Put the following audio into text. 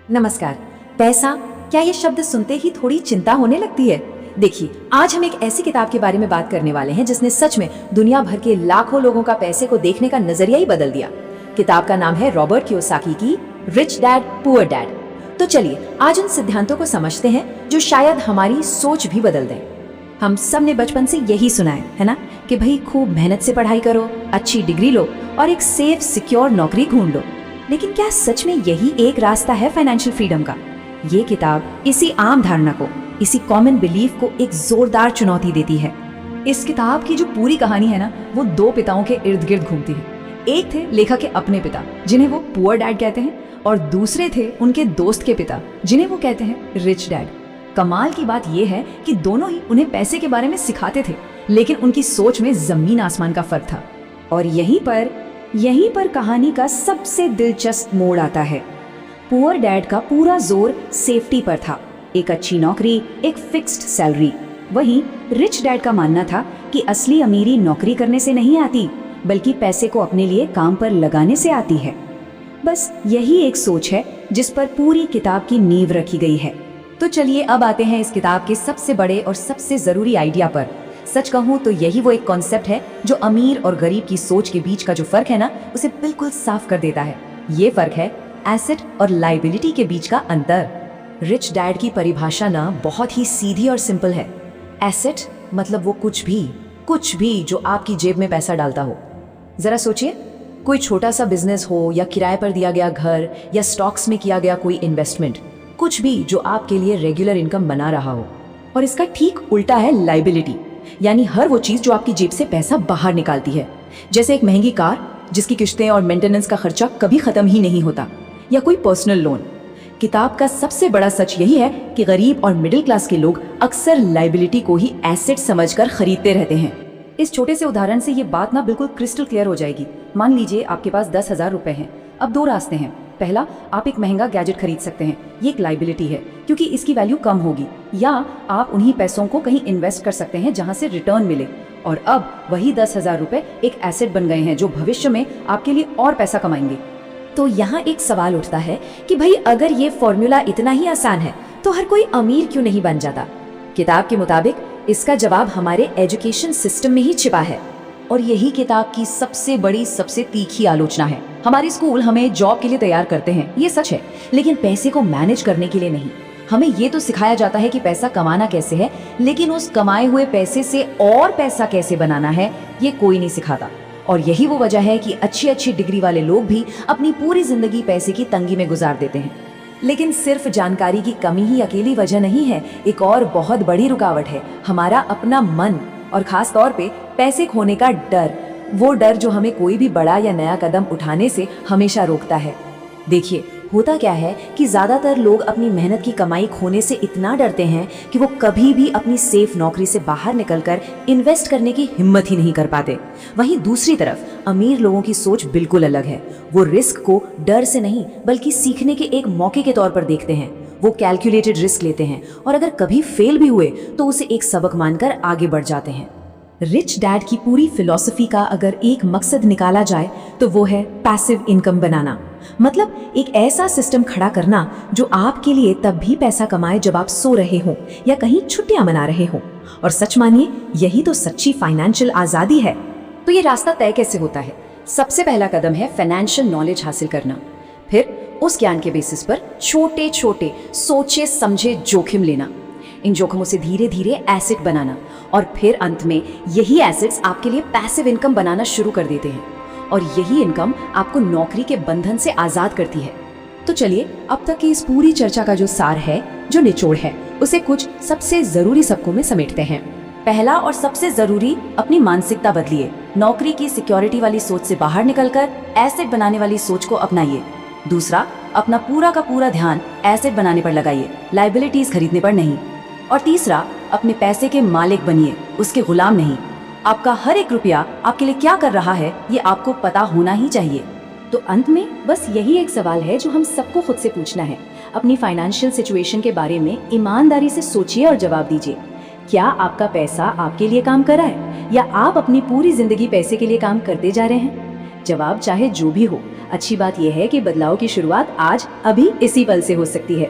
नमस्कार। पैसा, क्या ये शब्द सुनते ही थोड़ी चिंता होने लगती है? देखिए, आज हम एक ऐसी किताब के बारे में बात करने वाले हैं जिसने सच में दुनिया भर के लाखों लोगों का पैसे को देखने का नजरिया ही बदल दिया। किताब का नाम है रॉबर्ट कियोसाकी की रिच डैड पुअर डैड। तो चलिए आज उन सिद्धांतों को समझते हैं जो शायद हमारी सोच भी बदल दें। हम सब ने बचपन से यही सुना है ना, कि भाई खूब मेहनत से पढ़ाई करो, अच्छी डिग्री लो और एक सेफ सिक्योर नौकरी ढूंढ लो। लेकिन क्या सच में यही एक रास्ता है फाइनेंशियल फ्रीडम का? ये किताब इसी आम धारणा को, इसी कॉमन बिलीफ को एक जोरदार चुनौती देती है। इस किताब की जो पूरी कहानी है ना, वो दो पिताओं के इर्द गिर्द घूमती है। एक थे लेखक के अपने पिता जिन्हें वो पुअर डैड कहते हैं, और दूसरे थे उनके दोस्त के पिता जिन्हें वो कहते हैं रिच डैड। कमाल की बात यह है कि दोनों ही उन्हें पैसे के बारे में सिखाते थे, लेकिन उनकी सोच में जमीन आसमान का फर्क था। और यहीं पर कहानी का सबसे दिलचस्प मोड़ आता है। पुअर डैड का पूरा जोर सेफ्टी पर था, एक अच्छी नौकरी, एक फिक्स्ड सैलरी। वहीं रिच डैड का मानना था कि असली अमीरी नौकरी करने से नहीं आती, बल्कि पैसे को अपने लिए काम पर लगाने से आती है। बस यही एक सोच है जिस पर पूरी किताब की नींव रखी गई है। तो चलिए अब आते हैं इस किताब के सबसे बड़े और सबसे जरूरी आइडिया पर। सच कहूँ तो यही वो एक कॉन्सेप्ट है जो अमीर और गरीब की सोच के बीच का जो फर्क है ना, उसे बिल्कुल साफ कर देता है। ये फर्क है एसेट और लायबिलिटी के बीच का अंतर। रिच डैड की परिभाषा ना बहुत ही सीधी और सिंपल है। एसेट मतलब वो कुछ भी जो आपकी जेब में पैसा डालता हो। जरा सोचिए, कोई छोटा सा बिजनेस हो या किराए पर दिया गया घर या स्टॉक्स में किया गया कोई इन्वेस्टमेंट, कुछ भी जो आपके लिए रेगुलर इनकम बना रहा हो। और इसका ठीक उल्टा है लायबिलिटी, यानी हर वो चीज जो आपकी जेब से पैसा बाहर निकालती है। जैसे एक महंगी कार जिसकी किश्तें और मेंटेनेंस का खर्चा कभी खत्म ही नहीं होता, या कोई पर्सनल लोन। किताब का सबसे बड़ा सच यही है कि गरीब और मिडिल क्लास के लोग अक्सर लायबिलिटी को ही एसेट समझकर खरीदते रहते हैं। इस छोटे से उदाहरण से ये बात ना बिल्कुल क्रिस्टल क्लियर हो जाएगी। मान लीजिए आपके पास 10,000 रुपए हैं। अब दो रास्ते हैं। पहला, आप एक महंगा गैजेट खरीद सकते हैं, ये एक लायबिलिटी है क्योंकि इसकी वैल्यू कम होगी। या आप उन्हीं पैसों को कहीं इन्वेस्ट कर सकते हैं जहां से रिटर्न मिले। और अब वही 10,000 रुपए एक एसेट बन गए हैं जो भविष्य में आपके लिए और पैसा कमाएंगे। तो यहाँ एक सवाल उठता है कि भाई अगर ये फॉर्मूला इतना ही आसान है तो हर कोई अमीर क्यों नहीं बन जाता? किताब के मुताबिक इसका जवाब हमारे एजुकेशन सिस्टम में ही छिपा है। और यही किताब की सबसे बड़ी, सबसे तीखी आलोचना है। हमारे स्कूल हमें जॉब के लिए तैयार करते हैं, ये सच है, लेकिन पैसे को मैनेज करने के लिए नहीं। हमें ये तो सिखाया जाता है कि पैसा कमाना कैसे है, लेकिन उस कमाए हुए पैसे से और पैसा कैसे बनाना है, ये कोई नहीं सिखाता। और यही वो वजह है कि अच्छी अच्छी डिग्री वाले लोग भी अपनी पूरी जिंदगी पैसे की तंगी में गुजार देते हैं। लेकिन सिर्फ जानकारी की कमी ही अकेली वजह नहीं है। एक और बहुत बड़ी रुकावट है हमारा अपना मन, और खास तौर पे पैसे खोने का डर। वो डर जो हमें कोई भी बड़ा या नया कदम उठाने से हमेशा रोकता है। देखिए, होता क्या है कि ज्यादातर लोग अपनी मेहनत की कमाई खोने से इतना डरते हैं कि वो कभी भी अपनी सेफ नौकरी से बाहर निकलकर इन्वेस्ट करने की हिम्मत ही नहीं कर पाते। वहीं दूसरी तरफ अमीर लोगों की सोच बिल्कुल अलग है। वो रिस्क को डर से नहीं बल्कि सीखने के एक मौके के तौर पर देखते हैं। वो कैलकुलेटेड रिस्क लेते हैं और अगर कभी फेल भी हुए तो उसे एक सबक मानकर आगे बढ़ जाते हैं। रिच डैड की पूरी फिलॉसफी का अगर एक मकसद निकाला जाए तो वो है पैसिव इनकम बनाना। मतलब एक ऐसा सिस्टम खड़ा करना जो आपके लिए तब भी पैसा कमाए जब आप सो रहे हो या कहीं छुट्टियां मना रहे हो। और सच मानिए, यही तो सच्ची फाइनेंशियल आजादी है। तो ये रास्ता तय कैसे होता है? सबसे पहला कदम है फाइनेंशियल नॉलेज हासिल करना। फिर उस ज्ञान के बेसिस पर छोटे छोटे सोचे समझे जोखिम लेना, इन जोखिमों से धीरे धीरे एसेट बनाना, और फिर अंत में यही एसेट्स आपके लिए पैसिव इनकम बनाना शुरू कर देते हैं। और यही इनकम आपको नौकरी के बंधन से आजाद करती है। तो चलिए अब तक की इस पूरी चर्चा का जो सार है, जो निचोड़ है, उसे कुछ सबसे जरूरी सबकों में समेटते हैं। पहला और सबसे जरूरी, अपनी मानसिकता बदलिए। नौकरी की सिक्योरिटी वाली सोच से बाहर निकलकर एसेट बनाने वाली सोच को अपनाइए। दूसरा, अपना पूरा का पूरा ध्यान एसेट बनाने पर लगाइए, लायबिलिटीज खरीदने पर नहीं। और तीसरा, अपने पैसे के मालिक बनिए, उसके गुलाम नहीं। आपका हर एक रुपया आपके लिए क्या कर रहा है, ये आपको पता होना ही चाहिए। तो अंत में बस यही एक सवाल है जो हम सबको खुद से पूछना है। अपनी फाइनेंशियल सिचुएशन के बारे में ईमानदारी से सोचिए और जवाब दीजिए। क्या आपका पैसा आपके लिए काम कर रहा है, या आप अपनी पूरी जिंदगी पैसे के लिए काम करते जा रहे हैं? जवाब चाहे जो भी हो, अच्छी बात यह है कि बदलाव की शुरुआत आज अभी इसी पल से हो सकती है।